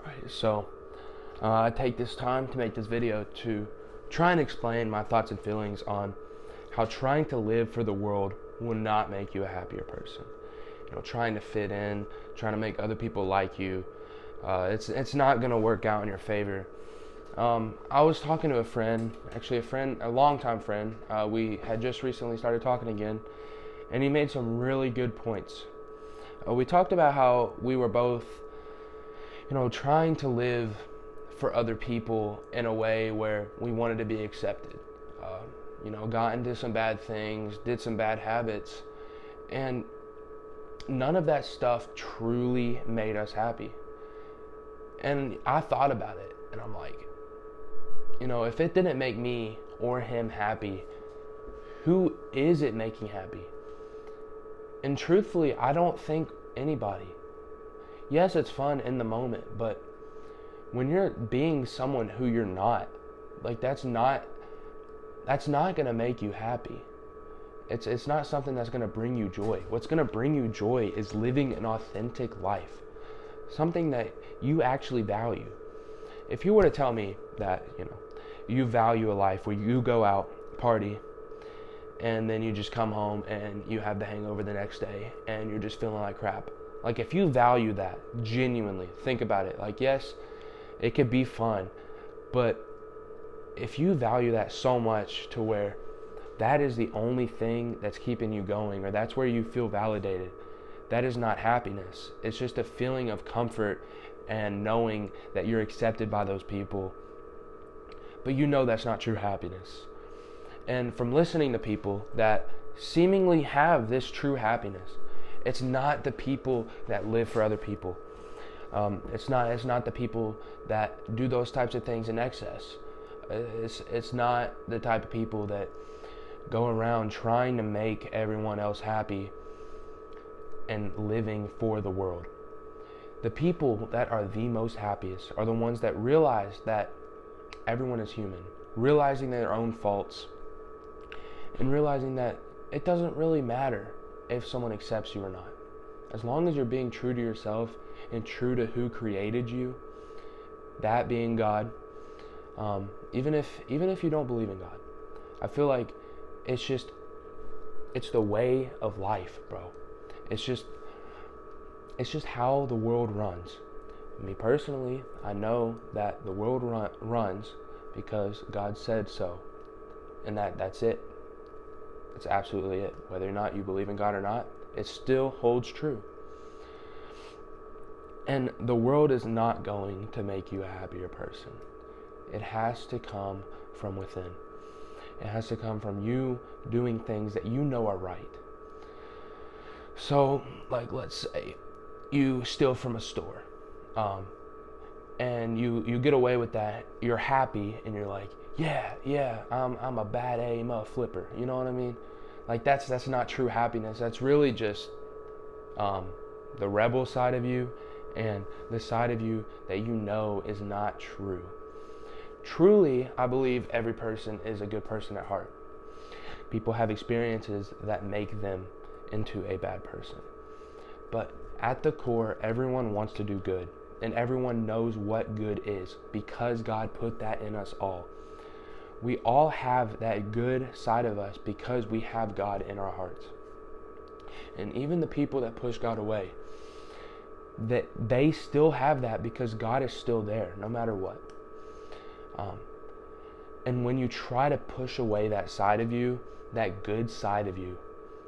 Alright, so I take this time to make this video to try and explain my thoughts and feelings on how trying to live for the world will not make you a happier person. Trying to fit in, trying to make other people like you, it's not gonna work out in your favor. I was talking to a friend, a longtime friend. We had just recently started talking again, and he made some really good points. We talked about how we were both, trying to live for other people in a way where we wanted to be accepted. Got into some bad things, did some bad habits, and none of that stuff truly made us happy. And I thought about it, and I'm like, if it didn't make me or him happy, who is it making happy? And truthfully, I don't think anybody. Yes, it's fun in the moment, but when you're being someone who you're not, that's not gonna make you happy. It's not something that's gonna bring you joy. What's gonna bring you joy is living an authentic life, something that you actually value. If you were to tell me that, you value a life where you go out, party, and then you just come home and you have the hangover the next day and you're just feeling like crap. If you value that, genuinely, think about it. Yes, it could be fun, but if you value that so much to where that is the only thing that's keeping you going, or that's where you feel validated, that is not happiness. It's just a feeling of comfort and knowing that you're accepted by those people. But that's not true happiness. And from listening to people that seemingly have this true happiness, it's not the people that live for other people. It's not the people that do those types of things in excess. It's not the type of people that go around trying to make everyone else happy and living for the world. The people that are the most happiest are the ones that realize that everyone is human, realizing their own faults, and realizing that it doesn't really matter if someone accepts you or not. As long as you're being true to yourself and true to who created you, that being God, even if you don't believe in God, I feel like it's the way of life, bro. It's just how the world runs. Me personally, I know that the world runs because God said so, and that's it. It's absolutely it. Whether or not you believe in God or not, it still holds true. And the world is not going to make you a happier person. It has to come from within. It has to come from you doing things that you know are right. So, let's say you steal from a store, and you get away with that. You're happy, and you're like, yeah, I'm a bad A flipper. You know what I mean? That's not true happiness. That's really just the rebel side of you, and the side of you that is not true. Truly, I believe every person is a good person at heart. People have experiences that make them into a bad person. But at the core, everyone wants to do good, and everyone knows what good is because God put that in us all. We all have that good side of us because we have God in our hearts. And even the people that push God away, that they still have that because God is still there no matter what. And when you try to push away that side of you, that good side of you,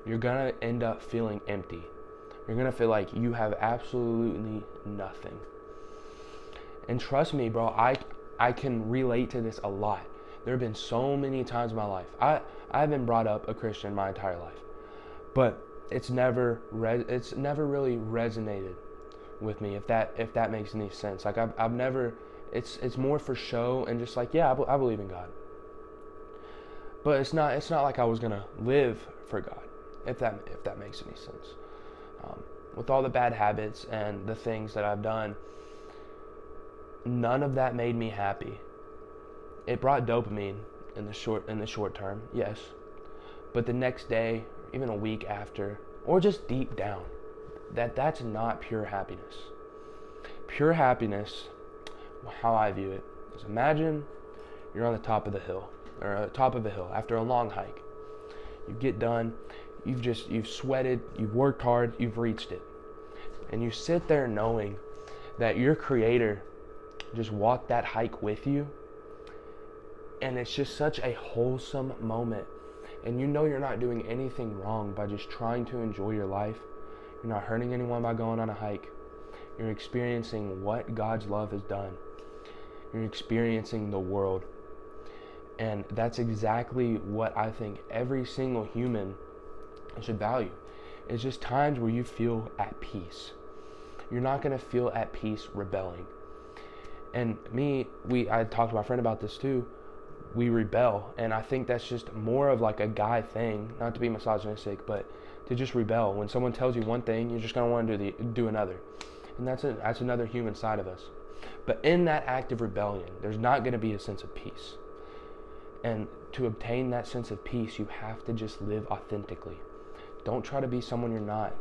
you're gonna end up feeling empty. You're gonna feel like you have absolutely nothing. And trust me, bro, I can relate to this a lot. There have been so many times in my life. I've been brought up a Christian my entire life, but it's never really resonated with me. If that makes any sense. I've never. It's more for show and just I believe in God. But it's not like I was gonna live for God. If that makes any sense. With all the bad habits and the things that I've done, none of that made me happy. It brought dopamine in the short term, yes. But the next day, even a week after, or just deep down, that's not pure happiness. Pure happiness how I view it is, imagine you're on the top of the hill, or top of a hill after a long hike. You get done, you've sweated, you've worked hard, you've reached it. And you sit there knowing that your Creator just walked that hike with you. And it's just such a wholesome moment. And you know you're not doing anything wrong by just trying to enjoy your life. You're not hurting anyone by going on a hike. You're experiencing what God's love has done. You're experiencing the world. And that's exactly what I think every single human should value. It's just times where you feel at peace. You're not going to feel at peace rebelling. And I talked to my friend about this too. We rebel, and I think that's just more of like a guy thing, not to be misogynistic, but to just rebel. When someone tells you one thing, you're just going to want to do another. And that's another human side of us. But in that act of rebellion, there's not going to be a sense of peace. And to obtain that sense of peace, you have to just live authentically. Don't try to be someone you're not.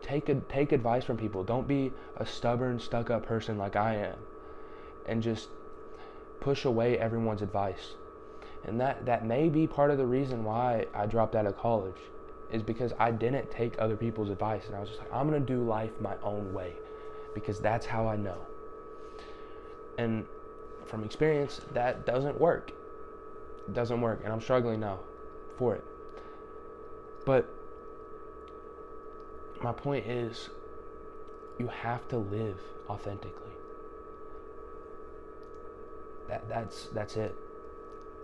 Take advice from people. Don't be a stubborn, stuck-up person like I am, and just push away everyone's advice. And that may be part of the reason why I dropped out of college, is because I didn't take other people's advice, and I was just like, I'm gonna do life my own way, because that's how I know. And from experience, that doesn't work. It doesn't work, and I'm struggling now for it. But my point is, you have to live authentically. That's it.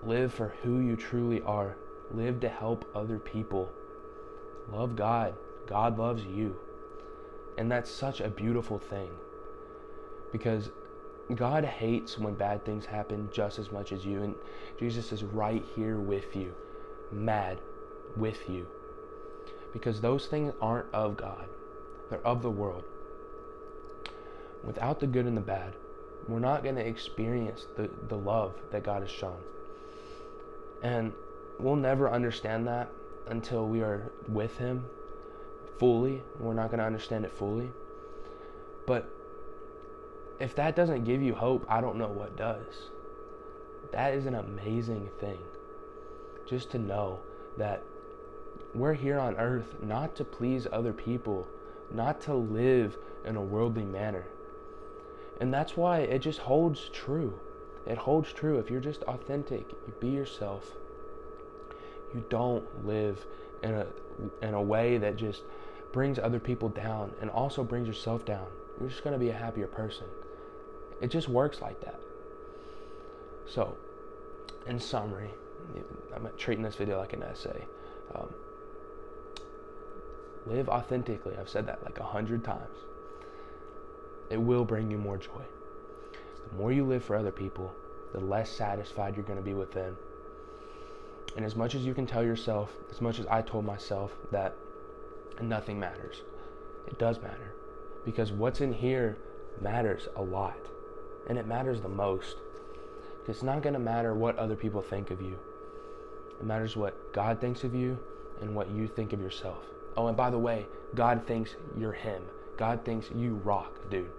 Live for who you truly are. Live to help other people. Love God. God loves you. And that's such a beautiful thing. Because God hates when bad things happen just as much as you. And Jesus is right here with you. Mad with you. Because those things aren't of God. They're of the world. Without the good and the bad, we're not going to experience the love that God has shown. And we'll never understand that until we are with Him fully. We're not going to understand it fully. But if that doesn't give you hope, I don't know what does. That is an amazing thing. Just to know that we're here on earth not to please other people, not to live in a worldly manner. And that's why it just holds true. It holds true. If you're just authentic, you be yourself. You don't live in a way that just brings other people down and also brings yourself down. You're just going to be a happier person. It just works like that. So, in summary, I'm treating this video like an essay. Live authentically. I've said that like 100 times. It will bring you more joy. The more you live for other people, the less satisfied you're going to be within. And as much as you can tell yourself, as much as I told myself that nothing matters, it does matter. Because what's in here matters a lot. And it matters the most. It's not going to matter what other people think of you. It matters what God thinks of you and what you think of yourself. Oh, and by the way, God thinks you're Him. God thinks you rock, dude.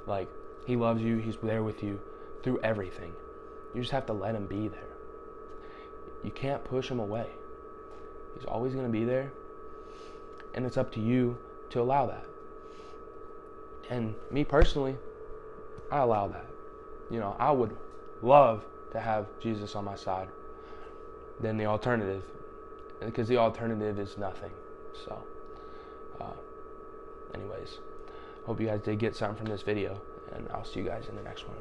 Like, He loves you. He's there with you through everything. You just have to let Him be there. You can't push Him away. He's always going to be there. And it's up to you to allow that. And me personally, I allow that. You know, I would love to have Jesus on my side than the alternative. Because the alternative is nothing. So, anyways, hope you guys did get something from this video, and I'll see you guys in the next one.